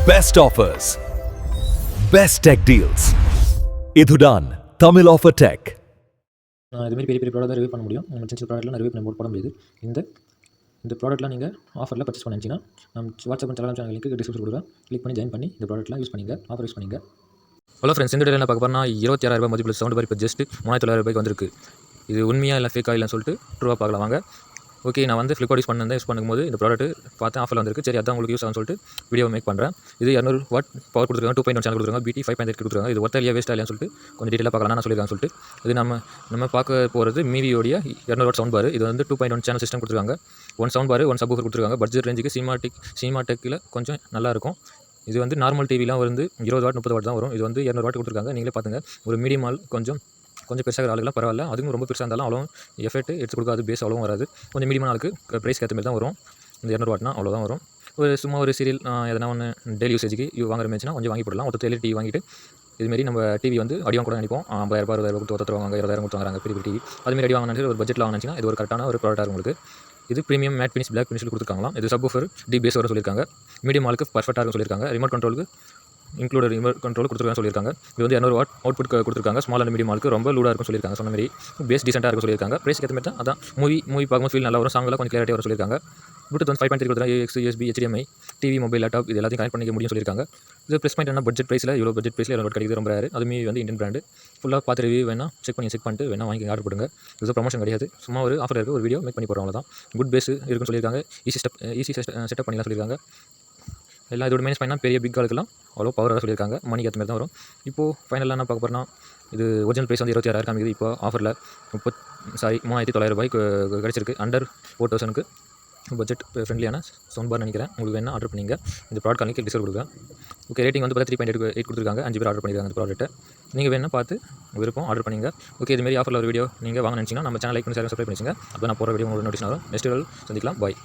Best offers, best tech deals. இதுதான் Tamil offer tech. இதுமாதிரி பெரிய பெரிய ப்ராடக்ட் ரிவ்யூ பண்ண முடியும். நம்ம சின்ன ப்ராடக்ட்லாம் ரிவ்யூ பண்ண போட முடியாது. இந்த ப்ராடக்ட்லாம் நீங்கள் ஆஃபரில் பர்ச்சேஸ் பண்ணிச்சிங்கன்னா நம்ம WhatsApp and Telegram channel link description கொடுக்குறேன். கிளிக் பண்ணி ஜாயின் பண்ணி இந்த ப்ராடக்ட்லாம் யூஸ் பண்ணிங்க, ஆஃபர் யூஸ் பண்ணிங்க. ஹலோ ஃப்ரெண்ட்ஸ், இந்த வீடியோவில் என்ன பார்க்க போனால் 26,000 மதிப்புள்ள சவுண்ட் பார் இப்போ ஜஸ்ட் 3,900 வந்திருக்கு. இது உண்மையாக இல்லை ஃபேக்காக இல்லைன்னு சொல்லிட்டு ட்ரூவாக பார்க்கலாம் வாங்க. ஓகே, நான் வந்து ஃப்ளிப்கார்ட் யூஸ் பண்ணும்போது இந்த ப்ராடக்ட் பார்த்தேன், ஆஃபர் வந்திருக்கு. சரி, அதான் உங்களுக்கு யூஸ் ஆகும்னு சொல்லிட்டு வீடியோ மேக் பண்ணுறேன். இது 200 வாட் பவர் கொடுத்துருக்காங்க, 2.1 சேனல் கொடுத்துருக்காங்க, BT 5.8 கொடுத்துருக்காங்க. இது ஒர்த்தா இல்லையா வேஸ்ட்டாக இல்லையான்னு சொல்லிட்டு கொஞ்சம் டீட்டெயிலாக பார்க்கலாம் நான் சொல்லியிருக்காங்க சொல்லிட்டு. இது நம்ம பார்க்க போகிறது மீவியோடைய 200 வாட் சவுண்ட் பார். இது வந்து 2.1 சேனல் சிஸ்டம் கொடுத்துருக்காங்க. 1 சவுண்ட் பார், 1 சப்வூஃபர் கொடுத்துருக்காங்க. பட்ஜெட் ரேஞ்சுக்கு சினிமாடெக்கில் கொஞ்சம் நல்லாயிருக்கும். இது வந்து நார்மல் டிவிலாம் வந்து 20 வாட் 30 வாட் தான் வரும். இது வந்து 200 வாட் கொடுத்துருக்காங்க. நீங்களே பார்த்துங்க. ஒரு மீடியம் ஆள் கொஞ்சம் பெருசாக ஆளுகளாம் பரவாயில்ல. அதுவும் ரொம்ப பெருசாக இருந்தாலும் அவ்வளோ எஃபெக்ட் எடுத்து கொடுக்காது, பேஸ் அவ்வளோ வராது. கொஞ்சம் மீடியமான ஆளுக்கு ப்ரைஸ் ஏற்ற மாதிரி தான் வரும். இந்த 200 வாட்னா அவ்வளோதான் வரும். சும்மா ஒரு சீரியல் எதனா ஒன்று டெய்லி யூசேஜுக்கு வாங்குற மேட்ச்னா கொஞ்சம் வாங்கி போடலாம். ஒருத்தர் டிவி வாங்கிட்டு இதுமாரி நம்ம டிவி வந்து அடிவாங்க கூட நினைப்போம். 50,000 60,000 கொடுத்து ஒருத்தர் வாங்க, 20,000 கொடுத்து வாங்குறாங்க பெரிய டிவி. அதுமாரி அடி வாங்கினா ஒரு பட்ஜெட்டில் வாங்கினா இது ஒரு கரெக்டான ஒரு ப்ராடக்டாக உங்களுக்கு. இது ப்ரீமியம் மேட் ஃபினிஷ் பிளாக் ஃபினிஷில் கொடுத்துருக்காங்களாம். இது சப்வூஃபர் டி பேஸ் வர சொல்லியிருக்காங்க. மீடியம் ஆளுக்கு பர்ஃபெக்டாக இருக்கும் சொல்லியிருக்காங்க. ரிமோட் கண்ட்ரோலுக்கு இன்க்ளூட் ரிமோட் கண்ட்ரோல் கொடுத்துருக்காங்க சொல்லியிருக்காங்க. இது வந்து 200 வாட் அவுட்புட் கொடுத்துருக்காங்க. ஸ்மால் அண்ட் மீடியம் ஆளுக்கு ரொம்ப லூடாக இருக்கும் சொல்லியிருக்காங்க. சொன்ன மாதிரி பேஸ் டீசெண்டாக இருக்கும் சொல்லியிருக்காங்க. ப்ரைஸ் ஏற்ற மாதிரி தான். அதான் மூவி பார்க்கும்போது ஃபீல் நல்லா வரும். சாங்கெல்லாம் கொஞ்சம் கிளியரிட்டி வர சொல்லியிருக்காங்க. ப்ளூடூத் வந்து 5.3 கொடுத்துருக்காங்க. AUX USB HDMI TV mobile laptop இது எல்லாத்தையும் கனெக்ட் பண்ணிக்க முடியும் சொல்லியிருக்காங்க. இது ப்ளஸ் பாயிண்ட் என்ன பட்ஜெட் ப்ரைஸில் இவ்வளோ பட்ஜெட் ப்ரைஸில் 200 கிடைக்குது ரொம்ப ரேர். அதுமே வந்து இந்தியன் பிராண்டு. ஃபுல்லாக பார்த்து ரிவ்யூ வேணால் செக் பண்ணிட்டு வேணால் வாங்கி ஆர்டர் போடுங்க. இது ப்ரொமோஷன் கிடையாது, சும்மா ஒரு ஆஃபர் இருக்குது, ஒரு வீடியோ மேக் பண்ணி போகிறோம் அவ்வளோதான். குட் பேஸ் இருக்குன்னு சொல்லியிருக்காங்க. ஈஸி செட்டப் பண்ணிலாம் சொல்லியிருக்காங்க. எல்லாம் இதோட மைனஸ் பண்ணால் பெரிய பிக் ஆளுக்கெல்லாம் அவ்வளோ பவராக சொல்லியிருக்காங்க. மணிக்கு ஏற்ற மாதிரி தான் வரும். இப்போது ஃபைனலாக என்ன பார்க்க போகிறோம்னா, இது ஒரிஜினல் ப்ரைஸ் வந்து 26,000 காமிக்குது. இப்போ ஆஃபரில் 3,900 ரூபாய்க்கு கிடச்சிருக்கு. அண்டர் 4,000க்கு பட்ஜெட் ஃப்ரெண்ட்லியான சவுண்ட் பார் நினைக்கிறேன். உங்களுக்கு வேணால் ஆர்டர் பண்ணிங்க. இந்த ப்ராடக்ட் அன்றைக்கி டிஸ்கவுண்ட் கொடுக்குறேன். ஓகே, ரேட்டிங் வந்து 3.8 கொடுத்துருக்காங்க. 5 பேர் ஆர்டர் பண்ணியிருக்காங்க இந்த ப்ராடக்ட்டை. நீங்கள் வேணால் பார்த்து விருப்பம் ஆர்டர் பண்ணிங்க. ஓகே, இதுமாரி ஆஃபரில் ஒரு வீடியோ நீங்கள் வாங்க நினச்சிங்கன்னா நம்ம சேனல் லைக் பண்ணி சப்ஸ்கிரைப் பண்ணிச்சுங்க. அப்போ நான் போகிற வீடியோ உங்களுக்கு நோட்டிஸ் வரும். நெக்ஸ்ட் வீடியோவில் சந்திக்கலாம். பாய்.